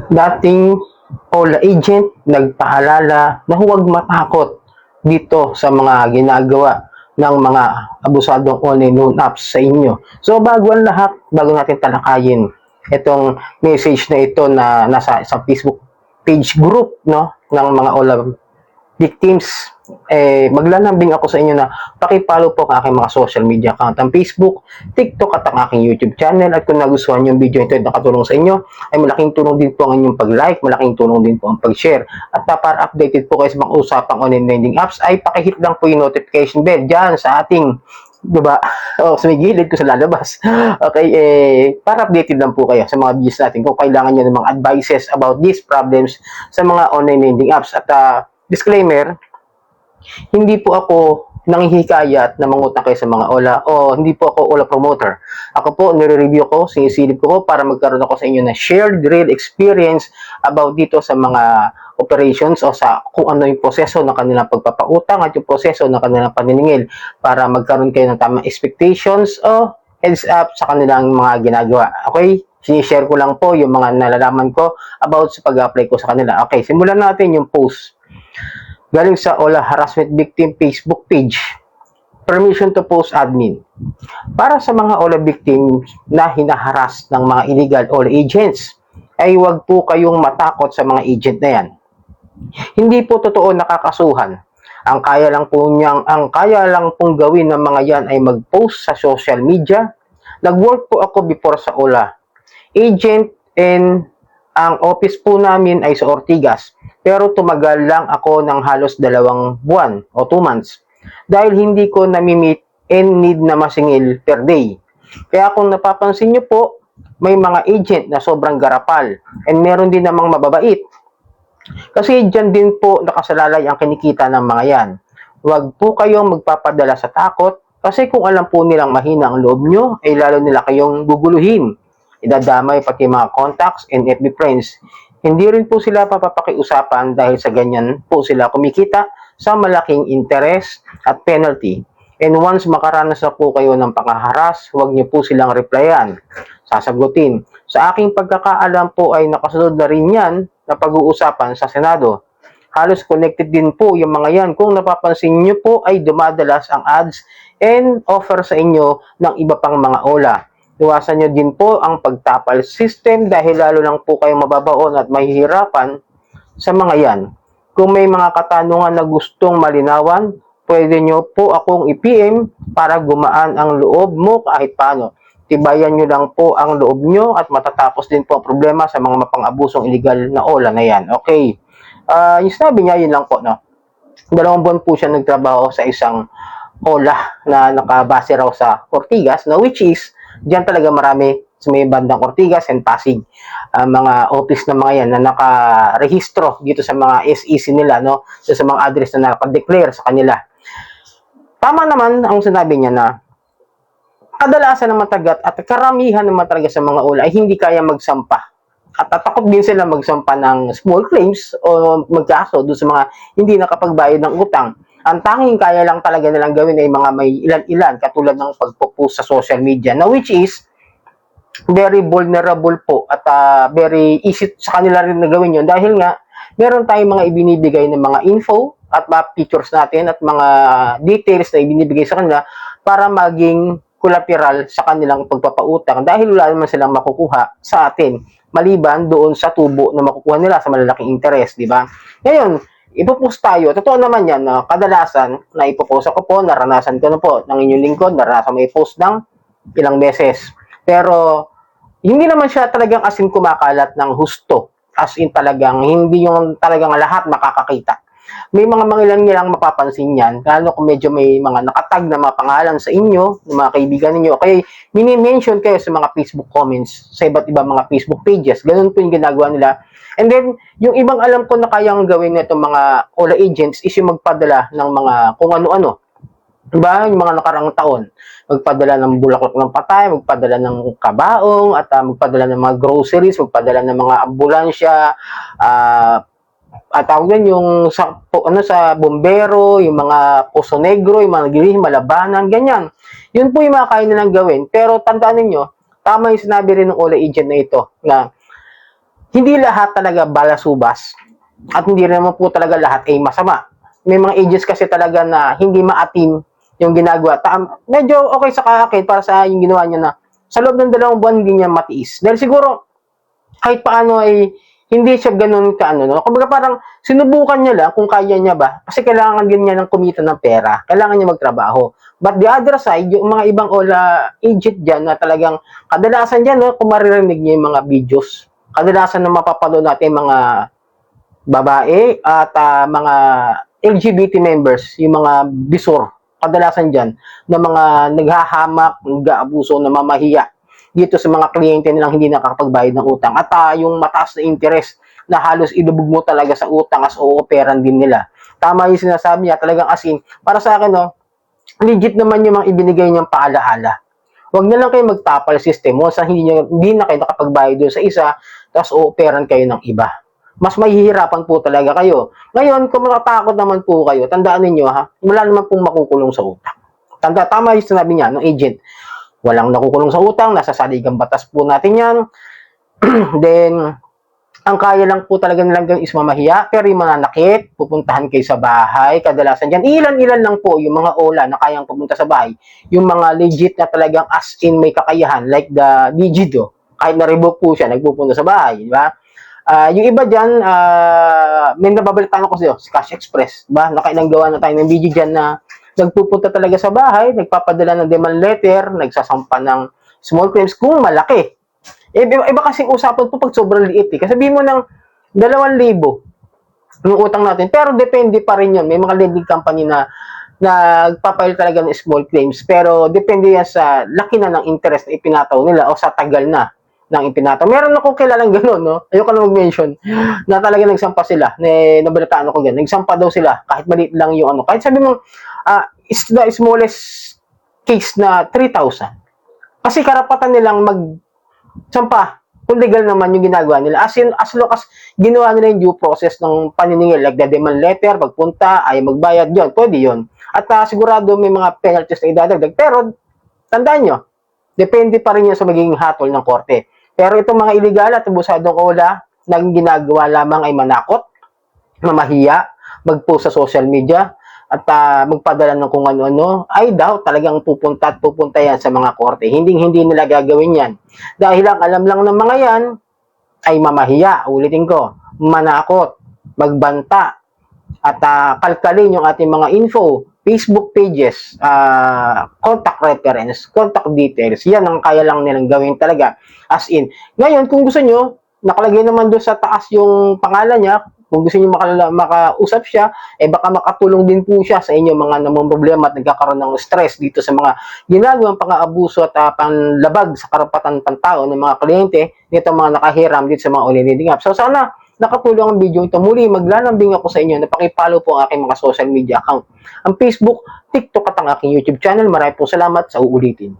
dating OLA agent nagpaalala na huwag matakot dito sa mga ginagawa ng mga abusadong online loan apps sa inyo. So bago ang lahat, bago natin talakayin itong message na ito na nasa sa Facebook page group no ng mga OLA victims, maglalambing ako sa inyo na paki-follow po ang aking mga social media account, ang Facebook, TikTok at ang aking YouTube channel. At kung nagustuhan yung video ito at nakatulong sa inyo, ay malaking tulong din po ang inyong pag-like, malaking tulong din po ang pag-share. At para updated po kayo sa mga usapang online lending apps, ay pakihit lang po yung notification bell dyan sa ating diba? O, sa may gilid ko sa lalabas. Okay, para updated lang po kayo sa mga videos natin kung kailangan nyo ng mga advices about these problems sa mga online lending apps. At disclaimer, hindi po ako nanghihikayat na mangutang kayo sa mga OLA o hindi po ako OLA promoter. Ako po, nire-review ko, sinisilip ko para magkaroon ako sa inyo na shared real experience about dito sa mga operations o sa kung ano yung proseso ng kanilang pagpapautang at yung proseso ng kanilang paniningil para magkaroon kayo ng tamang expectations o heads up sa kanilang mga ginagawa. Okay? Sinishare ko lang po yung mga nalalaman ko about sa pag-apply ko sa kanila. Okay, simulan natin yung post. Galing sa OLA Harassment Victim Facebook page. Permission to post admin. Para sa mga OLA victims na hinaharas ng mga illegal OLA agents, ay huwag po kayong matakot sa mga agent na yan. Hindi po totoo nakakasuhan. Ang kaya lang pong gawin ng mga yan ay mag-post sa social media. Nag-work po ako before sa OLA agent and ang office po namin ay sa Ortigas. Pero tumagal lang ako ng halos 2 buwan o 2 months dahil hindi ko nami-meet and need na masingil per day. Kaya kung napapansin nyo po, may mga agent na sobrang garapal and meron din namang mababait. Kasi dyan din po nakasalalay ang kinikita ng mga yan. Huwag po kayong magpapadala sa takot kasi kung alam po nilang mahina ang loob nyo, ay lalo nila kayong guguluhin. Idadamay pati mga contacts and FB friends. Hindi rin po sila papapakiusapan dahil sa ganyan po sila kumikita sa malaking interest at penalty. And once makaranas na po kayo ng panghaharas, huwag niyo po silang replyan. Sasagutin. Sa aking pagkakaalam po ay nakasunod na rin yan na pag-uusapan sa Senado. Halos connected din po yung mga yan. Kung napapansin niyo po ay dumadalas ang ads and offer sa inyo ng iba pang mga OLA. Iwasan nyo din po ang pagtapal system dahil lalo lang po kayong mababaon at mahihirapan sa mga yan. Kung may mga katanungan na gustong malinawan, pwede nyo po akong i-PM para gumaan ang loob mo kahit paano. Tibayan nyo lang po ang loob nyo at matatapos din po ang problema sa mga mapang-abusong illegal na OLA na yan. Okay. Yung sinabi niya, yun lang po. No? 2 buwan po siya nagtrabaho sa isang OLA na nakabase raw sa Ortigas, no? Which is diyan talaga marami sa may bandang Ortigas and Pasig, mga office ng mga yan na nakarehistro dito sa mga SEC nila, no? So, sa mga address na naka-declare sa kanila. Tama naman ang sinabi niya na kadalasan ng matagat at karamihan naman talaga sa mga OLA ay hindi kaya magsampa. At tatakot din sila magsampa ng small claims o magkaso doon sa mga hindi nakapagbayad ng utang. Ang tanging kaya lang talaga nilang gawin ay mga may ilan-ilan katulad ng pagpo-post sa social media na which is very vulnerable po at very easy sa kanila rin na gawin yun dahil nga meron tayong mga ibinibigay ng mga info at mga pictures natin at mga details na ibinibigay sa kanila para maging collateral sa kanilang pagpapautang dahil wala naman silang makukuha sa atin maliban doon sa tubo na makukuha nila sa malalaking interest, di ba? Ngayon, ipopost tayo. Totoo naman yan na kadalasan na ipopost ako po, naranasan ko na po ng inyong lingkod, naranasan may post ng ilang beses. Pero, hindi naman siya talagang as in kumakalat ng husto. As in talagang, hindi yung talagang lahat makakakita. May mga mangilan-ngilang mapapansin yan, lalo kung medyo may mga nakatag na mga pangalan sa inyo, ng mga kaibigan ninyo. Okay, mini-mention kayo sa mga Facebook comments, sa iba't ibang mga Facebook pages. Ganun po yung ginagawa nila. And then, yung ibang alam ko na kayang gawin nitong mga OLA agents is yung magpadala ng mga kung ano-ano. Diba? Yung mga nakarang taon. Magpadala ng bulaklak ng patay, magpadala ng kabaong, at magpadala ng mga groceries, magpadala ng mga ambulansya, at tawag yan yung sa bombero, yung mga Poso Negro, yung mga naglilihim, malabanan, ganyan. Yun po yung mga kaya nilang gawin. Pero tandaan ninyo, tama yung sinabi rin ng OLA agent na ito, na hindi lahat talaga balasubas at hindi rin naman po talaga lahat ay masama. May mga agents kasi talaga na hindi maatim yung ginagawa. Medyo okay sa akin para sa yung ginawa niya na sa loob ng 2 buwan hindi niya matiis. Dahil siguro kahit paano ay hindi siya ganun kaano, no? Kumbaga parang sinubukan niya lang kung kaya niya ba. Kasi kailangan din niya ng kumita ng pera. Kailangan niya magtrabaho. But the other side, yung mga ibang agent dyan na talagang kadalasan dyan, no, kung maririnig niyo yung mga videos, kadalasan na mapapanood natin mga babae at mga LGBT members, yung mga bisor, kadalasan dyan, na mga naghahamak, nag-aabuso, na mamahiya dito sa mga kliyente nilang hindi nakakapagbayad ng utang. At yung mataas na interest na halos ilubog mo talaga sa utang as o-operan din nila. Tama yung sinasabi niya, talagang as in, para sa akin, no, legit naman yung mga ibinigay niyang paalaala. Huwag na lang kayo magtapal system mo sa hindi na kayo nakapagbayad doon sa isa, tapos o-operan kayo ng iba. Mas mahihirapan po talaga kayo. Ngayon, kung matatakot naman po kayo, tandaan ninyo ha, wala naman pong makukulong sa utang. Tama yung sinabi niya, ng agent. Walang nakukulong sa utang, nasa saligang batas po natin yan. Then, ang kaya lang po talaga nilang gawin is mamahiya, pero yung mananakit, pupuntahan kayo sa bahay, kadalasan dyan, ilan-ilan lang po yung mga ola na kayang pumunta sa bahay. Yung mga legit na talagang as in may kakayahan, like the Digido, kahit na-revoke po siya, nagpupunta sa bahay, di ba? Yung iba dyan, may nababalitaan ako sa'yo, Cash Express, diba? Nakailang gawa na tayo ng video dyan na nagpupunta talaga sa bahay, nagpapadala ng demand letter, nagsasampa ng small claims kung malaki. Iba kasing usapan po pag sobrang liit eh. Kasi sabihin mo ng 2,000 yung utang natin, pero depende pa rin yun. May mga lending company na nagpapail talaga ng small claims, pero depende yan sa laki na ng interest na ipinataw nila o sa tagal na ng ipinataw. Meron ako kilalang gano'n, no? Ayoko na mag-mention na talaga nagsampa sila. Nabalitaan ako ganyan. Nagsampa daw sila kahit maliit lang yung ano. Kahit sabi mo, is the smallest case na 3,000. Kasi karapatan nilang magsampa kung legal naman yung ginagawa nila. As in, as long as ginawa nila yung due process ng paniningil, like the demand letter, pagpunta, ay magbayad, yun, pwede yun. At sigurado may mga penalties na idadagdag. Pero, tandaan nyo, depende pa rin yun sa magiging hatol ng korte. Pero itong mga illegal at abusadong ola, nang ginagawa lamang ay manakot, mamahiya, mag-post sa social media, at magpadala ng kung ano-ano, ay daw talagang pupunta yan sa mga korte. Hindi nila gagawin yan. Dahil ang alam lang ng mga yan, ay mamahiya, ulitin ko, manakot, magbanta, at kalkalin yung ating mga info, Facebook pages, contact reference, contact details. Yan ang kaya lang nilang gawin talaga. As in. Ngayon, kung gusto nyo, nakalagay naman doon sa taas yung pangalan niya, kung gusto nyo makausap siya, baka makatulong din po siya sa inyo mga namumroblema at nagkakaroon ng stress dito sa mga ginagawang pang-aabuso at panlabag sa karapatan pantao ng mga kliyente nito mga nakahiram dito sa mga online apps. So sana nakatulong ang video ito. Muli, maglalambing ako sa inyo na pakipollow po ang aking mga social media account. Ang Facebook, TikTok at ang aking YouTube channel. Maraming po salamat sa uulitin.